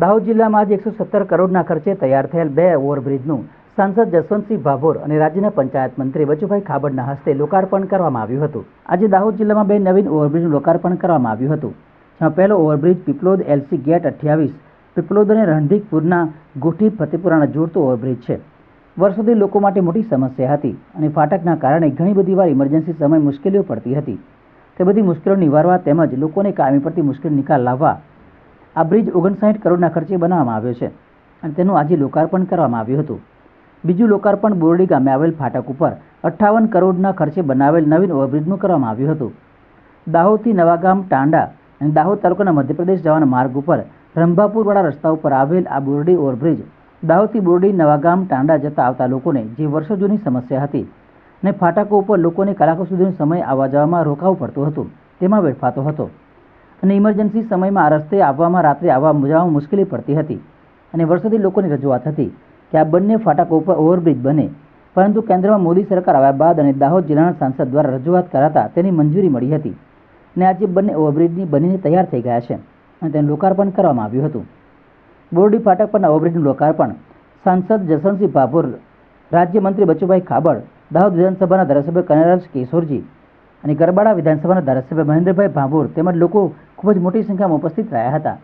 દાહોદ જિલ્લામાં આજે 117 કરોડના ખર્ચે તૈયાર થયેલ 2 ઓવરબ્રિજનું સાંસદ જસવંતસિંહ ભાભોર અને રાજ્યના પંચાયત મંત્રી બચુભાઈ ખાબડના હસ્તે લોકાર્પણ કરવામાં આવ્યું હતું। આજે દાહોદ જિલ્લામાં 2 નવીન ઓવરબ્રિજનું લોકાર્પણ કરવામાં આવ્યું હતું, જેમાં પહેલો overbridge Piplod LC gate 28 Piplod અને રણધીકપુરના ગોઠી ફતેપુરાને જોડતો ઓવરબ્રિજ છે। વર્ષોથી લોકો માટે મોટી સમસ્યા હતી અને ફાટકના કારણે ઘણી બધી વાર ઇમરજન્સી સમય મુશ્કેલીઓ પડતી હતી। તે બધી મુશ્કેલીઓ નિવારવા તેમજ લોકોને કાયમી પડતી મુશ્કેલી નિકાલ લાવવા આ બ્રિજ 59 કરોડના ખર્ચે બનાવવામાં આવ્યો છે અને તેનું આજે લોકાર્પણ કરવામાં આવ્યું હતું। બીજું લોકાર્પણ બોરડી ગામે આવેલ ફાટક ઉપર 58 કરોડના ખર્ચે બનાવેલ નવીન ઓવરબ્રિજનું કરવામાં આવ્યું હતું। દાહોદથી નવાગામ ટાંડા અને દાહોદ તાલુકાના મધ્યપ્રદેશ જવાના માર્ગ ઉપર રંભાપુરવાળા રસ્તા ઉપર આવેલ આ બોરડી ઓવરબ્રિજ દાહોદથી બોરડી નવાગામ ટાંડા જતા આવતા લોકોને જે વર્ષો જૂની સમસ્યા હતી અને ફાટકો ઉપર લોકોને કલાકો સુધીનો સમય આવવા જવામાં રોકાવું પડતું હતું, તેમાં વેડફાતો હતો અને ઇમરજન્સી સમયમાં આ રસ્તે આવવામાં રાત્રે આવવા જવામાં મુશ્કેલી પડતી હતી અને વર્ષોથી લોકોની રજૂઆત હતી કે આ બંને ફાટકો ઉપર ઓવરબ્રિજ બને, પરંતુ કેન્દ્રમાં મોદી સરકાર આવ્યા બાદ અને દાહોદ જિલ્લાના સાંસદ દ્વારા રજૂઆત કરાતા તેની મંજૂરી મળી હતી અને આજે બંને ઓવરબ્રિજની બનીને તૈયાર થઈ ગયા છે અને તેનું લોકાર્પણ કરવામાં આવ્યું હતું। બોરડી ફાટક પરના ઓવરબ્રિજનું લોકાર્પણ સાંસદ જસવંતસિંહ ભાભોર, રાજ્યમંત્રી બચુભાઈ ખાબડ, દાહોદ વિધાનસભાના ધારાસભ્ય કનૈયાલાલ કેશોરજી અને ગરબાડા વિધાનસભાના ધારાસભ્ય મહેન્દ્રભાઈ ભાભોર તેમજ લોકો ખૂબ જ મોટી સંખ્યામાં ઉપસ્થિત રહ્યા હતા।